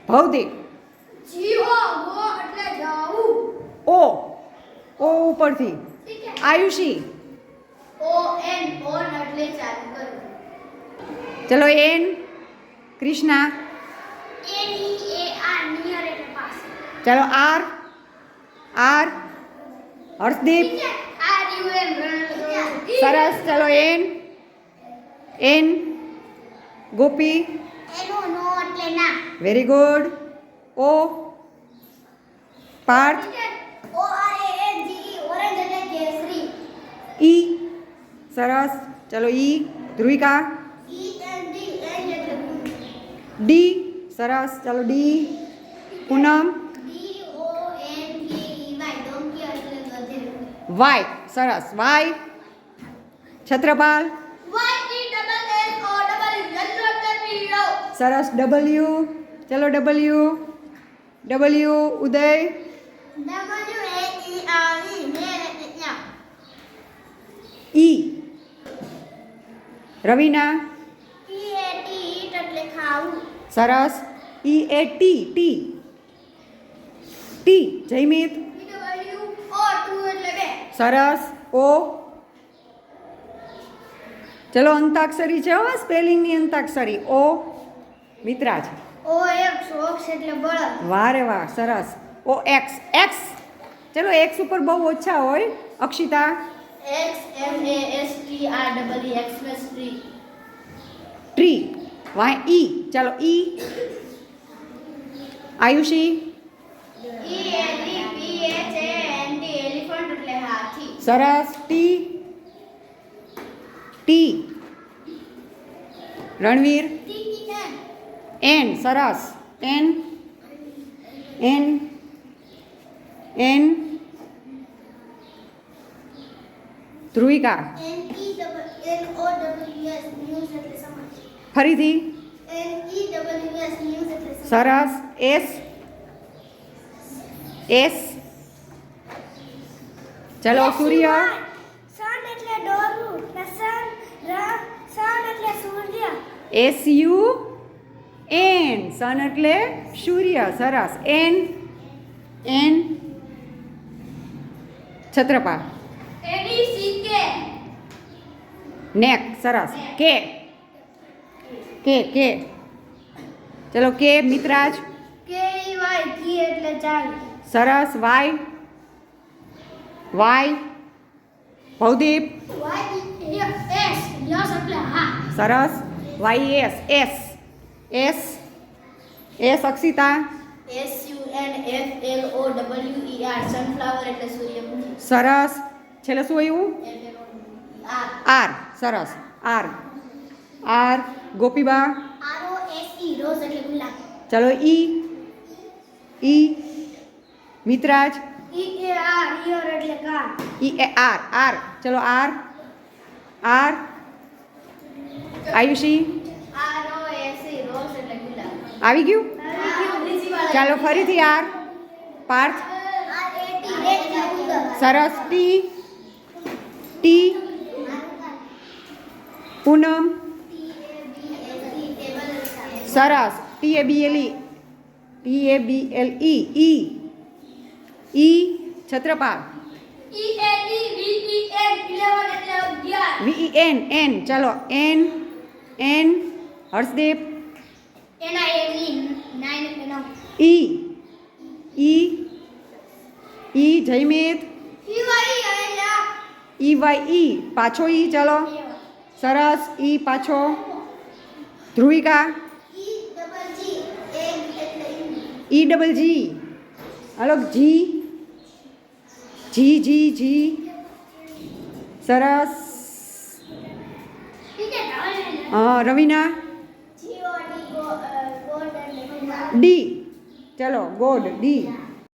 ભૌતિક. જીઓ ગો એટલે જાવું. ઓ ઉપરથી. આયુષી. ઓ એન ઓન એટલે ચાલુ કરવું. ચલો N. Krishna. N E A R near એટલે પાસે. ચલો R. Harshdeep. R U N સરસ. ચલો એન. ગોપી. એનો નો એટલે ના. Very good. O. Parth. O R A N G orange એટલે કેસરી. ઈ. સરસ. ચલો E. Dhruvika. E N D end એટલે ડી. સરસ. ચલો D. Poonam. D O N K E Y donkey એટલે ગધેડું. વાય. સરસ. Y. Chhatrapal. Y T double N O double yellow એટલે પીળો. સરસ. ડબલ્યુ. ચલો W. Uday. W A E R E ને એટલે ત્યાં. ઈ. રવિના. ઈ એ ટી ઈટ એટલે ખાવું. સરસ. E A T. Jaymit. E W O two એટલે બે. સરસ. ઓ. ચલો અંતાક્ષરી છે હો, સ્પેલિંગની Antakshari. O. Mitraj. O X ox એટલે બળદ. વાહ રે વાહ. સરસ. ઓ એક્સ. ચલો એક્સ ઉપર બહુ ઓછા હોય. Akshita. X M A S T R double E X plus tree. Tree. Y E. ચલો E. Ayushi. E L E P H A N T elephant એટલે હાથી. સરસ. T. Ranveer. T N N. સરસ. N. Dhruvika. N E double N O W S news એટલે સમાચાર. ફરીથી. N E W S news એટલે સમાચાર. સરસ. એસ. ચલો સૂર્ય. સન એટલે દોરવું. સન એટલે સૂર્ય. SUN. સન એટલે સૂર્ય. સરસ. એન. છત્રપાલ. એની સી કે નેક. સરસ. કે. ચલો કે. મિત્રાજ. કે ઈ વાય કી એટલે ચાલી. સરસ. Y. Bhavdeep. Y S yes એટલે હા. સરસ. YS. S. Akshita. S U N F L O W E R sunflower એટલે સૂર્યમુખી. સરસ. છેલ્લે શું આવ્યું? R R. સરસ. R. Gopiba. R O S E rose એટલે ગુલાબ. ચલો ઈ. મિત્રાજ. ઈ એ આર ઈયર એટલે કાર. આર. ચલો R. Ayushi. R O S E rose એટલે ગુલાબ. આવી ગયું. ચાલો ફરીથી R. Parth. R A T એટલે ઉંદર. સરસ. ટી. પૂનમ. સરસ. TABLE. E. Chhatrapal. E L E V E N 11 એટલે 11. VEN. ચલો એન. હર્ષદીપ. એના એલ ઈ 9 એટલે 9. ઈ. જયમિત. ઈ વાય એટલે EYE. પાછો ઈ. ચલો સરસ. ઈ પાછો. ધ્રુવિકા. ઈ ડબલ જી એગ એટલે EGG. હાલો જી. સરસ. રવિના. જી ઓ ડી ગોડ એટલે ડી. ચલો ગોડ. ડી.